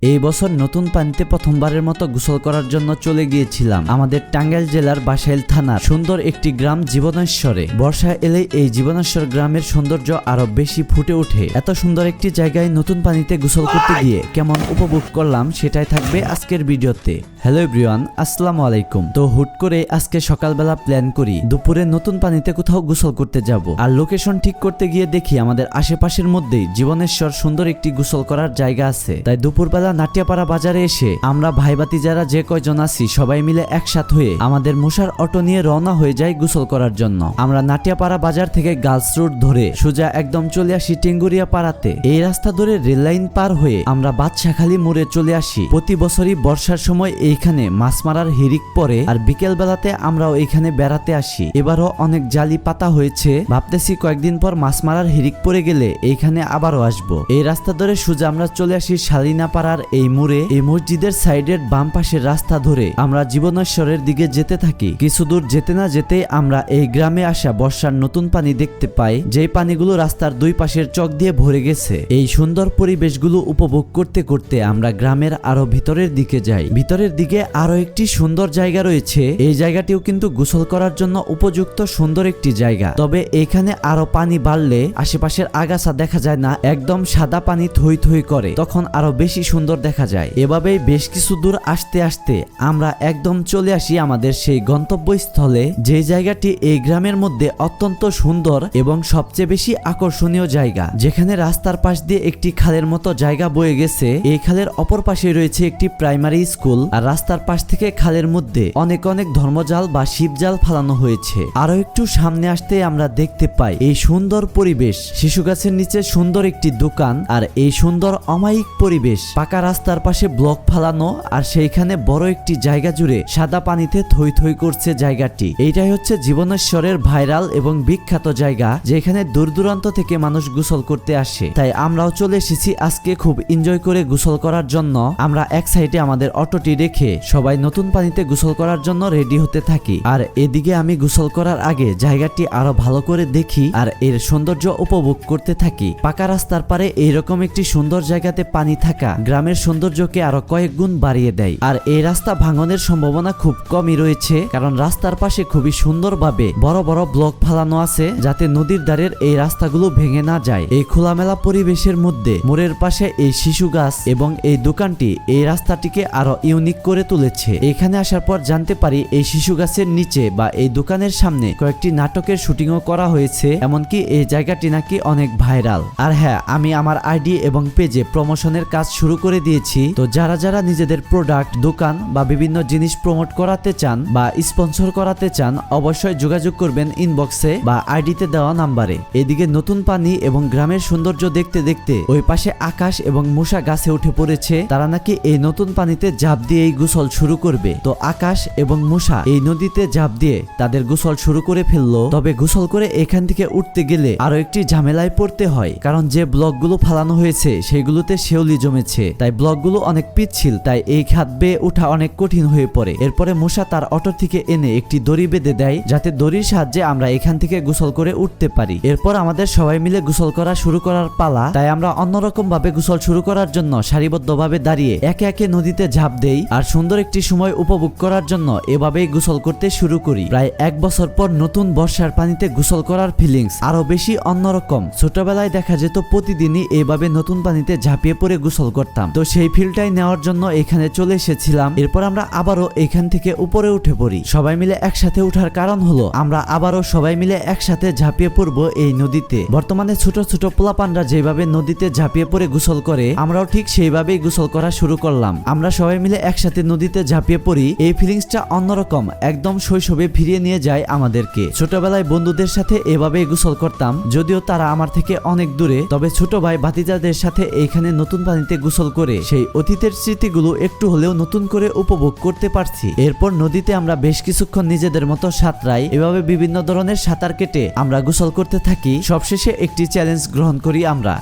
এই বছর নতুন পানিতে প্রথমবারের মতো গোসল করার জন্য চলে গিয়েছিলাম আমাদের টাঙ্গাইল জেলার বাসাইল থানার সুন্দর একটি গ্রাম জীবনেশ্বরে। বর্ষা এলেই এই জীবনেশ্বর গ্রামের সৌন্দর্য আরো বেশি ফুটে ওঠে। এত সুন্দর একটি জায়গায় নতুন পানিতে গোসল করতে গিয়ে কেমন উপভোগ করলাম সেটাই থাকবে আজকের ভিডিওতে। হ্যালো এভরিওয়ান, আসসালামু আলাইকুম। তো হুট করে আজকে সকালবেলা প্ল্যান করি দুপুরে নতুন পানিতে কোথাও গোসল করতে যাব, আর লোকেশন ঠিক করতে গিয়ে দেখি আমাদের আশেপাশের মধ্যেই জীবনেশ্বর সুন্দর একটি গোসল করার জায়গা আছে। তাই দুপুরবেলা নাটিয়াপাড়া বাজারে এসে আমরা ভাইবাতি যারা যে কয়জন আছি সবাই মিলে একসাথ হয়ে আমাদের মশার অটো নিয়ে রওনা হয়ে যাই গোসল করার জন্য। আমরা নাটিয়াপাড়া বাজার থেকে গার্লস রোড ধরে সোজা একদম চলে আসি টেঙ্গুরিয়া পাড়াতে। এই রাস্তা ধরে রেল লাইন পার হয়ে আমরা বাদশাখালী মোড়ে চলে আসি। প্রতি বছরই বর্ষার সময় এইখানে মাছ মারার হিরিক পড়ে, আর বিকেল বেলাতে আমরাও এইখানে বেড়াতে আসি। এবারও অনেক জালি পাতা হয়েছে, ভাবতেছি কয়েকদিন পর মাছ মারার হিরিক পড়ে গেলে এইখানে আবারও আসবো। এই রাস্তা ধরে সোজা আমরা চলে আসি শালিনা পাড়ার এই মোড়ে। এই মসজিদের সাইডের বাম পাশের রাস্তা ধরে আমরা জীবনেশ্বরের দিকে যেতে থাকি। কিছু দূর যেতে না যেতে আমরা এই গ্রামে আসা বর্ষার নতুন পানি দেখতে পাই, যে পানিগুলো রাস্তার দুই পাশের চক দিয়ে ভরে গেছে। এই সুন্দর পরিবেশগুলো উপভোগ করতে করতে আমরা গ্রামের আরো ভিতরের দিকে যাই। ভিতরের দিকে আরো একটি সুন্দর জায়গা রয়েছে। এই জায়গাটিও কিন্তু গোসল করার জন্য উপযুক্ত সুন্দর একটি জায়গা। তবে এখানে আরো পানি বাড়লে আশেপাশের আগাছা দেখা যায় না, একদম সাদা পানি থই থই করে, তখন আরো বেশি সুন্দর দেখা যায়। এভাবেই বেশ কিছু দূর আসতে আসতে আমরা একদম চলে আসি আমাদের সেই গন্তব্যস্থলে, যে জায়গাটি এই গ্রামের মধ্যে অত্যন্ত সুন্দর এবং সবচেয়ে বেশি আকর্ষণীয় জায়গা, যেখানে রাস্তার পাশ দিয়ে একটি খালের মতো জায়গা বয়ে গেছে। এই খালের অপর পাশে রয়েছে একটি প্রাইমারি স্কুল, আর রাস্তার পাশ থেকে খালের মধ্যে অনেক অনেক ধর্মজাল বা শিবজাল ফালানো হয়েছে। আরো একটু সামনে আসতে আমরা দেখতে পাই এই সুন্দর পরিবেশ, শিশু গাছের নিচে সুন্দর একটি দোকান, আর এই সুন্দর অমায়িক পরিবেশ, পাকা রাস্তার পাশে ব্লক ফালানো, আর সেইখানে বড় একটি জায়গা জুড়ে সাদা পানিতে থই থই করছে জায়গাটি। এইটাই হচ্ছে জীবনেশ্বরের ভাইরাল এবং বিখ্যাত জায়গা, যেখানে দূর দূরান্ত থেকে মানুষ গোসল করতে আসে। তাই আমরাও চলে এসেছি আজকে খুব এনজয় করে গোসল করার জন্য। আমরা এক সাইডে আমাদের অটোটি রেখে সবাই নতুন পানিতে গোসল করার জন্য রেডি হতে থাকি, আর এদিকে আমি গোসল করার আগে জায়গাটি আরো ভালো করে দেখি আর এর সৌন্দর্য উপভোগ করতে থাকি। পাকা রাস্তার পারে এইরকম একটি সুন্দর জায়গাতে পানি থাকা গ্রামের সৌন্দর্যকে আরো কয়েক গুণ বাড়িয়ে দেয়। আর এই রাস্তা ভাঙনের সম্ভাবনা খুব কমই রয়েছে, কারণ রাস্তার পাশে খুবই সুন্দরভাবে বড় বড় ব্লক ফালানো আছে, যাতে নদীর ধারের এই রাস্তাগুলো ভেঙে না যায়। এই খোলামেলা পরিবেশের মধ্যে মোড়ের পাশে এই শিশু গাছ এবং এই দোকানটি এই রাস্তাটিকে আরো ইউনিক করে তুলেছে। এখানে আসার পর জানতে পারি এই শিশু গাছের নিচে বা এই দোকানের সামনে কয়েকটি নাটকের শুটিংও করা হয়েছে, এমনকি এই জায়গাটি নাকি অনেক ভাইরাল। আর হ্যাঁ, আমি আমার আইডি এবং পেজে প্রমোশনের কাজ শুরু করে দিয়েছি। তো যারা যারা নিজেদের প্রোডাক্ট, দোকান বা বিভিন্ন জিনিস প্রমোট করাতে চান বা স্পন্সর করাতে চান, অবশ্যই যোগাযোগ করবেন ইনবক্সে বা আইডিতে দেওয়া নাম্বারে। এদিকে নতুন পানি এবং গ্রামের সৌন্দর্য দেখতে দেখতে ওই পাশে আকাশ এবং মশা গাছে উঠে পড়েছে। তারা নাকি এই নতুন পানিতে ঝাঁপ দিয়ে এই গোসল শুরু করবে। তো আকাশ এবং মশা এই নদীতে ঝাঁপ দিয়ে তাদের গোসল শুরু করে ফেললো। তবে গোসল করে এখান থেকে উঠতে গেলে আরো একটি ঝামেলায় পড়তে হয়, কারণ যে ব্লকগুলো ফালানো হয়েছে সেগুলোতে শেওলি জমেছে, তাই ব্লকগুলো অনেক পিচ্ছিল, তাই এই খাদ বেয়ে ওঠা অনেক কঠিন হয়ে পড়ে। এরপরে মশা তার অটো থেকে এনে একটি দড়ি বেঁধে দেয়, যাতে দড়ির সাহায্যে আমরা এখান থেকে গোসল করে উঠতে পারি। এরপর আমাদের সবাই মিলে গোসল করা শুরু করার পালা। তাই আমরা অন্যরকম ভাবে গোসল শুরু করার জন্য সারিবদ্ধভাবে দাঁড়িয়ে একে একে নদীতে ঝাঁপ দেই, আর সুন্দর একটি সময় উপভোগ করার জন্য এভাবেই গোসল করতে শুরু করি। প্রায় এক বছর পর নতুন বর্ষার পানিতে গোসল করার ফিলিংস আরো বেশি অন্যরকম। ছোটবেলায় দেখা যেত প্রতিদিনই এভাবে নতুন পানিতে ঝাঁপিয়ে পড়ে গোসল করতাম, তো সেই ফিলটাই নেওয়ার জন্য এখানে চলে এসেছিলাম। এরপর আমরা আবারও এখান থেকে উপরে উঠে পড়ি। সবাই মিলে একসাথে উঠার কারণ হলো আমরা আবারও সবাই মিলে একসাথে ঝাঁপিয়ে পড়বো এই নদীতে। বর্তমানে ছোট ছোট পোলাপানরা যেভাবে নদীতে ঝাঁপিয়ে পড়ে গোসল করে, আমরাও ঠিক সেইভাবেই গোসল করা শুরু করলাম। আমরা সবাই মিলে একসাথে নদীতে ঝাঁপিয়ে পড়ি। এই ফিলিংসটা অন্যরকম, একদম শৈশবে ফিরিয়ে নিয়ে যায় আমাদেরকে। ছোটবেলায় বন্ধুদের সাথে এভাবেই গোসল করতাম, যদিও তারা আমার থেকে অনেক দূরে। তবে ছোট ভাই ভাতিজাদের সাথে এইখানে নতুন পানিতে গোসল করে সেই অতীতের স্মৃতিগুলো একটু হলেও নতুন করে উপভোগ করতে পারছি। এরপর নদীতে আমরা বেশ কিছুক্ষণ নিজেদের মতো সাঁতরাই। এভাবে বিভিন্ন ধরনের সাঁতার কেটে আমরা গোসল করতে থাকি। সবশেষে একটি চ্যালেঞ্জ গ্রহণ করি আমরা।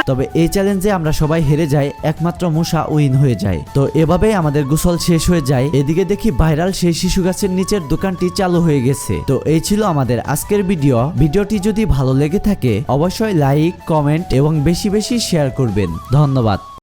তবে এই চ্যালেঞ্জে আমরা সবাই হেরে যাই, একমাত্র মুসা উইন হয়ে যায়। তো এভাবেই আমাদের গোসল শেষ হয়ে যায়। এদিকে দেখি ভাইরাল সেই শিশু গাছের নিচের দোকানটি চালু হয়ে গেছে। তো এই ছিল আমাদের আজকের ভিডিওটি যদি ভালো লেগে থাকে অবশ্যই লাইক, কমেন্ট এবং বেশি বেশি শেয়ার করবেন। ধন্যবাদ।